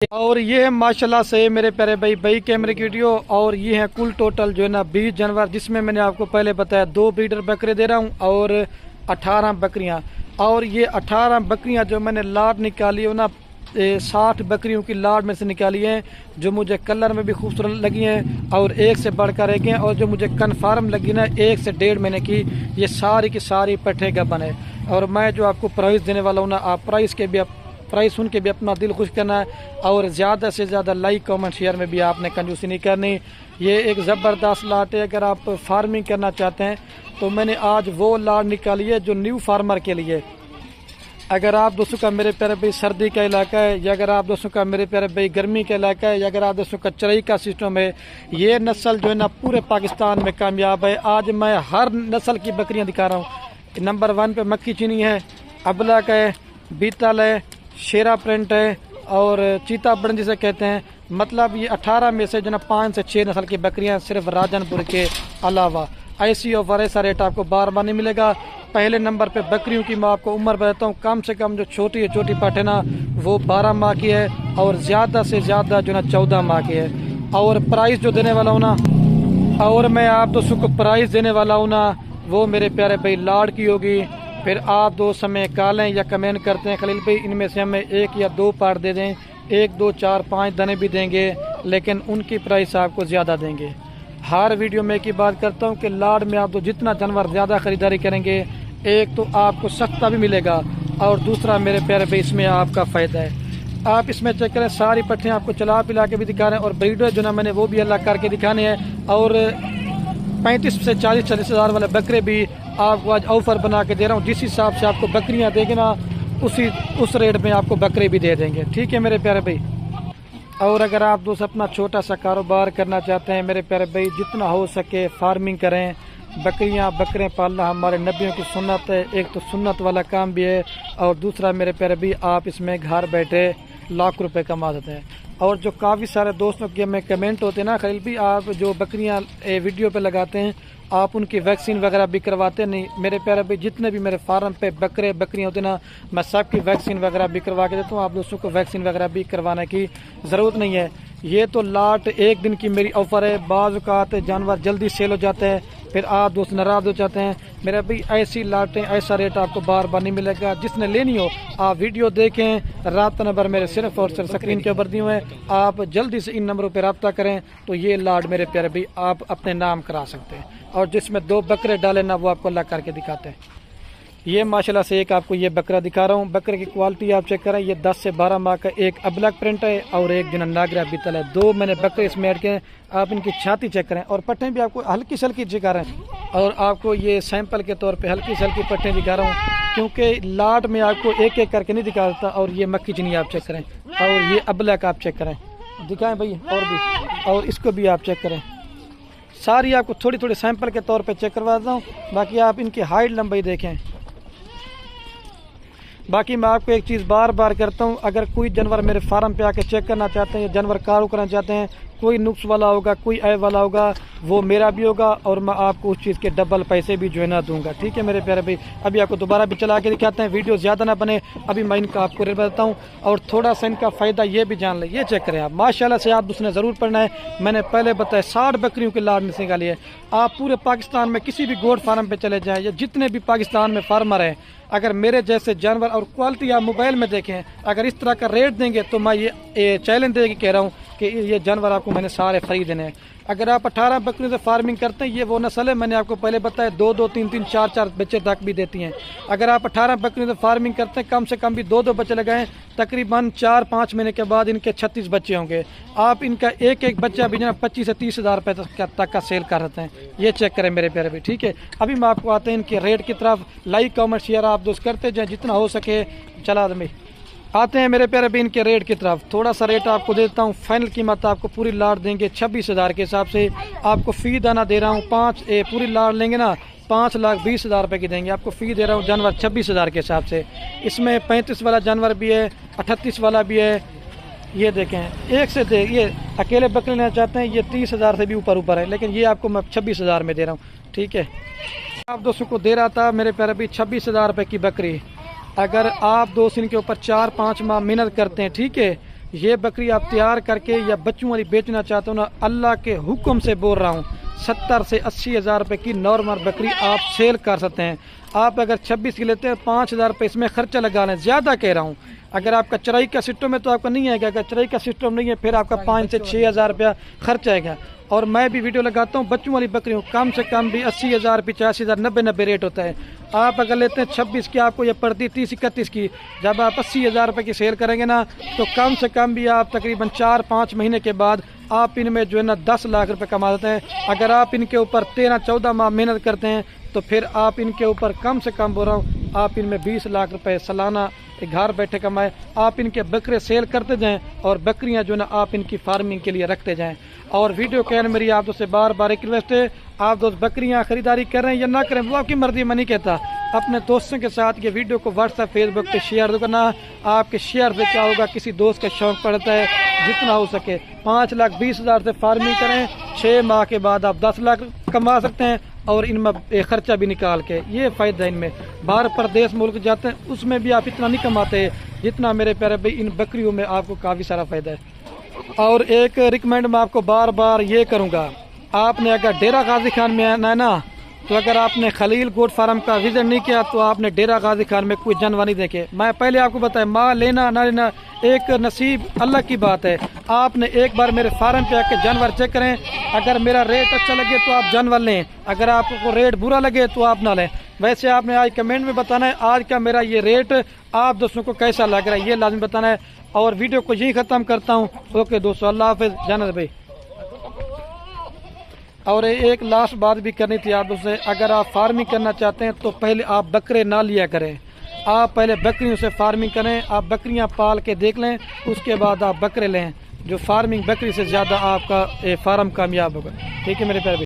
और ये है माशाल्लाह से मेरे प्यारे भाई कैमरे की वीडियो। और ये है कुल टोटल जो है ना 20 जानवर, जिसमें मैंने आपको पहले बताया 2 ब्रीडर बकरे दे रहा हूँ और 18 बकरियाँ। और ये 18 बकरियाँ जो मैंने लाट निकाली है ना 60 बकरियों की लाट में से निकाली है, जो मुझे कलर में भी खूबसूरत लगी हैं और एक से बढ़कर एक हैं। और जो मुझे कन्फर्म लगी ना 1 से 1.5 महीने की, ये सारी की सारी पट्ठे गबन है। और मैं जो आपको प्राइस देने वाला हूँ ना, आप प्राइस सुन के भी अपना दिल खुश करना है और ज़्यादा से ज़्यादा लाइक कमेंट शेयर में भी आपने कंजूसी नहीं करनी। ये एक ज़बरदस्त लाट है। अगर आप फार्मिंग करना चाहते हैं तो मैंने आज वो लाट निकाली है जो न्यू फार्मर के लिए। अगर आप दोस्तों का मेरे प्यारे भाई सर्दी का इलाका है, या अगर आप दोस्तों का मेरे प्यारे भाई गर्मी का इलाका है, या अगर आप दोस्तों का चराई का सिस्टम है, ये नस्ल जो है ना पूरे पाकिस्तान में कामयाब है। आज मैं हर नस्ल की बकरियां दिखा रहा हूँ। नंबर 1 पे मक्की चीनी है, अबलक है, बीतल है, शेरा प्रिंट है और चीता बड़न जिसे कहते हैं। मतलब ये 18 में से जो ना 5 से 6 नस्ल की बकरियां सिर्फ राजनपुर के अलावा। ऐसी ऑफर ऐसा रेट आपको बार बार नहीं मिलेगा। पहले नंबर पे बकरियों की मैं आपको उम्र बताता हूँ। कम से कम जो छोटी पाठ है ना वो 12 माह की है और ज़्यादा से ज़्यादा जो ना 14 माह की है। और प्राइस जो देने वाला हूँ ना, और मैं आप दोस्तों को प्राइस देने वाला हूँ ना, वो मेरे प्यारे भाई लाड़ की होगी। फिर आप दो समय कॉलें या कमेंट करते हैं खलील भाई इनमें से हमें 1 या 2 पार्ट दे दें, 1, 2, 4, 5 दाने भी देंगे, लेकिन उनकी प्राइस आपको ज़्यादा देंगे। हर वीडियो में एक ही बात करता हूँ कि लाड़ में आप तो जितना जानवर ज़्यादा खरीदारी करेंगे, एक तो आपको सस्ता भी मिलेगा और दूसरा मेरे प्यारे भाई इसमें आपका फ़ायदा है। आप इसमें चेक करें, सारी पट्टियाँ आपको चला पिला के भी दिखा रहे हैं और ब्रीडर जो ना मैंने वो भी अलग करके दिखाने हैं। और 35 से 40 हज़ार वाले बकरे भी आपको आज ऑफर बना के दे रहा हूँ। जिस हिसाब से आपको बकरियाँ देंगे ना उस रेट में आपको बकरे भी दे देंगे। ठीक है मेरे प्यारे भाई। और अगर आप दोस्त अपना छोटा सा कारोबार करना चाहते हैं मेरे प्यारे भाई, जितना हो सके फार्मिंग करें। बकरे पालना हमारे नबियों की सुन्नत है। एक तो सुन्नत वाला काम भी है और दूसरा मेरे प्यारे भाई आप इसमें घर बैठे लाख रुपए कमा सकते हैं। और जो काफ़ी सारे दोस्तों के में कमेंट होते हैं ना खलील भाई, आप जो बकरियां वीडियो पे लगाते हैं आप उनकी वैक्सीन वगैरह भी करवाते नहीं। मेरे प्यारे भाई जितने भी मेरे फार्म पे बकरियां होते ना, मैं सबकी वैक्सीन वगैरह भी करवा के देता हूँ। आप दोस्तों को वैक्सीन वगैरह भी करवाने की ज़रूरत नहीं है। ये तो लाट 1 दिन की मेरी ऑफ़र है। बाज़ औक़ात जानवर जल्दी सेल हो जाते हैं, फिर आप दोस्त नाराज़ हो जाते हैं। मेरा भाई ऐसी लाटें ऐसा रेट आपको बार बार नहीं मिलेगा। जिसने लेनी हो आप वीडियो देखें, रब्ता नंबर मेरे सिर्फ और सिर्फ स्क्रीन के ऊपर दिए हुए हैं। आप जल्दी से इन नंबरों पर रब्ता करें तो ये लाट मेरे प्यारे भाई आप अपने नाम करा सकते हैं। और जिसमें 2 बकरे डाले ना वो आपको अलग करके दिखाते हैं। ये माशाल्लाह से एक आपको ये बकरा दिखा रहा हूँ। बकरे की क्वालिटी आप चेक करें। ये 10 से 12 माह का एक अबलक प्रिंट है और एक जो नागरा बीतल है। 2 मैंने बकरे इसमें ऐड किए। आप इनकी छाती चेक करें और पट्टें भी आपको हल्की सल्की दिखा रहे हैं। और आपको ये सैंपल के तौर पे हल्की सल्की पट्टें दिखा रहा हूँ, क्योंकि लाट में आपको एक एक करके नहीं दिखा देता। और ये मक्की चीनी आप चेक करें और ये अबलक आप चेक करें, दिखाएं भाई और भी। और इसको भी आप चेक करें। सारी आपको थोड़ी थोड़ी सैंपल के तौर पे चेक करवा देता हूँ। बाकी आप इनकी हाइट लंबाई देखें। बाकी मैं आपको एक चीज़ बार बार करता हूँ, अगर कोई जानवर मेरे फार्म पे आके चेक करना चाहते हैं या जानवर कारू करना चाहते हैं, कोई नुक्स वाला होगा कोई ऐब वाला होगा वो मेरा भी होगा और मैं आपको उस चीज़ के डबल पैसे भी जो है ना दूंगा। ठीक है मेरे प्यारे भाई। अभी आपको दोबारा भी चला के दिखाते हैं, वीडियो ज़्यादा ना बने। अभी मैं इनका आपको रेट बताता हूँ और थोड़ा सा इनका फ़ायदा ये भी जान लें। ये चेक करें आप, माशाल्लाह से आप उसने ज़रूर पढ़ना है। मैंने पहले बताया 60 बकरियों की लाट में से निकाली है। आप पूरे पाकिस्तान में किसी भी गोट फार्म पर चले जाएँ या जितने भी पाकिस्तान में फार्मर हैं, अगर मेरे जैसे जानवर और क्वालिटी आप मोबाइल में देखें, अगर इस तरह का रेट देंगे तो मैं ये चैलेंज दे के कह रहा हूँ कि ये जानवर आपको मैंने सारे खरीदने हैं। अगर आप 18 बकरियों से फार्मिंग करते हैं, ये वो नस्ल है मैंने आपको पहले बताया 2-2, 3-3, 4-4 बच्चे तक भी देती हैं। अगर आप 18 बकरियों से फार्मिंग करते हैं, कम से कम भी 2-2 बच्चे लगाएं, तकरीबन 4-5 महीने के बाद इनके 36 बच्चे होंगे। आप इनका एक एक बच्चा भी 25 से 30 हज़ार रुपये तक का सेल कर रहे हैं। ये चेक करें मेरे प्यारे भी। ठीक है, अभी मैं आपको आते हैं इनके रेट की तरफ। लाइक कमेंट शेयर आप दोस्त करते जाएँ जितना हो सके। चला दे आते हैं मेरे प्यारे भी इनके रेट की तरफ। थोड़ा सा रेट आपको देता हूँ। फाइनल कीमत आपको पूरी लाट देंगे 26 हज़ार के हिसाब से। आपको फ़ी दाना दे रहा हूँ पूरी लाट लेंगे ना 5,20,000 रुपये की देंगे। आपको फ़ी दे रहा हूँ जानवर 26 हज़ार के हिसाब से। इसमें 35 वाला जानवर भी है, 38 वाला भी है। ये देखें एक से ये अकेले बकरे लेना चाहते हैं, ये 30 हज़ार से भी ऊपर है, लेकिन ये आपको मैं 26 हज़ार में दे रहा हूँ। ठीक है, आप दोस्तों को दे रहा था मेरे प्यारे भी 26 हज़ार रुपये की बकरी। अगर आप दोस्त इनके ऊपर 4-5 माह मेहनत करते हैं, ठीक है, یہ بکری آپ تیار کر کے یا بچوں والی بیچنا چاہتے ہو نا، اللہ کے حکم سے بول رہا ہوں 70 سے 80 ہزار روپے کی نارمل بکری آپ سیل کر سکتے ہیں۔ آپ اگر 26 کی لیتے ہیں 5 ہزار روپے اس میں خرچہ لگا لیں، زیادہ کہہ رہا ہوں۔ اگر آپ کا چرائی کا سسٹم ہے تو آپ کا نہیں آئے گا، اگر چرائی کا سسٹم نہیں ہے پھر آپ کا 5 سے 6 ہزار روپیہ خرچ آئے گا۔ اور میں بھی ویڈیو لگاتا ہوں بچوں والی بکریوں، کم سے کم بھی 80 ہزار 85 ہزار 90 ریٹ ہوتا ہے۔ آپ اگر لیتے ہیں 26 کی، آپ کو یہ پڑتی 30 31 کی، جب آپ 80 ہزار روپے کی سیل کریں گے نا تو کم سے کم بھی آپ تقریباً 4-5 مہینے کے بعد آپ ان میں جو ہے نا 10 لاکھ روپے کما دیتے ہیں۔ اگر آپ ان کے اوپر 13-14 ماہ محنت کرتے ہیں تو پھر آپ ان کے اوپر کم سے کم بول رہا ہوں آپ ان میں 20 لاکھ روپے سالانہ گھر بیٹھے کمائے۔ آپ ان کے بکرے سیل کرتے جائیں اور بکریاں جو نا آپ ان کی فارمنگ کے لیے رکھتے جائیں۔ اور ویڈیو کے اینڈ میری آپ سے بار بار ریکویسٹ ہے، آپ دوست بکریاں خریداری کر رہے ہیں یا نہ کریں وہ آپ کی مرضی، میں نہیں کہتا۔ اپنے دوستوں کے ساتھ یہ ویڈیو کو واٹس ایپ فیس بک پہ شیئر کرنا۔ آپ کے شیئر سے کیا ہوگا، کسی دوست کا شوق پڑتا ہے، جتنا ہو سکے 5,20,000 سے فارمنگ کریں، 6 ماہ کے بعد آپ 10 لاکھ کما سکتے ہیں اور ان میں خرچہ بھی نکال کے، یہ فائدہ ہے ان میں۔ باہر پردیس ملک جاتے ہیں اس میں بھی آپ اتنا نہیں کماتے جتنا میرے پیارے بھائی ان بکریوں میں آپ کو کافی سارا فائدہ ہے۔ اور ایک ریکمینڈ میں آپ کو بار بار یہ کروں گا، آپ نے اگر ڈیرہ غازی خان میں آنا ہے نا تو اگر آپ نے خلیل گوٹ فارم کا وزٹ نہیں کیا تو آپ نے ڈیرہ غازی خان میں کوئی جانور نہیں دیکھے۔ میں پہلے آپ کو بتایا ماں لینا نہ لینا ایک نصیب اللہ کی بات ہے۔ آپ نے ایک بار میرے فارم پہ آ کے جانور چیک کریں، اگر میرا ریٹ اچھا لگے تو آپ جانور لیں، اگر آپ کو ریٹ برا لگے تو آپ نہ لیں۔ ویسے آپ نے آج کمنٹ میں بتانا ہے آج کا میرا یہ ریٹ آپ دوستوں کو کیسا لگ رہا ہے، یہ لازمی بتانا ہے۔ اور ویڈیو کو یہی ختم کرتا ہوں۔ اوکے دوستو، اللہ حافظ، جانت بھائی۔ اور ایک لاسٹ بات بھی کرنی تھی آپ سے، اگر آپ فارمنگ کرنا چاہتے ہیں تو پہلے آپ بکرے نہ لیا کریں، آپ پہلے بکریوں سے فارمنگ کریں، آپ بکریاں پال کے دیکھ لیں، اس کے بعد آپ بکرے لیں، جو فارمنگ بکری سے زیادہ آپ کا فارم کامیاب ہوگا۔ ٹھیک ہے میرے پیارے۔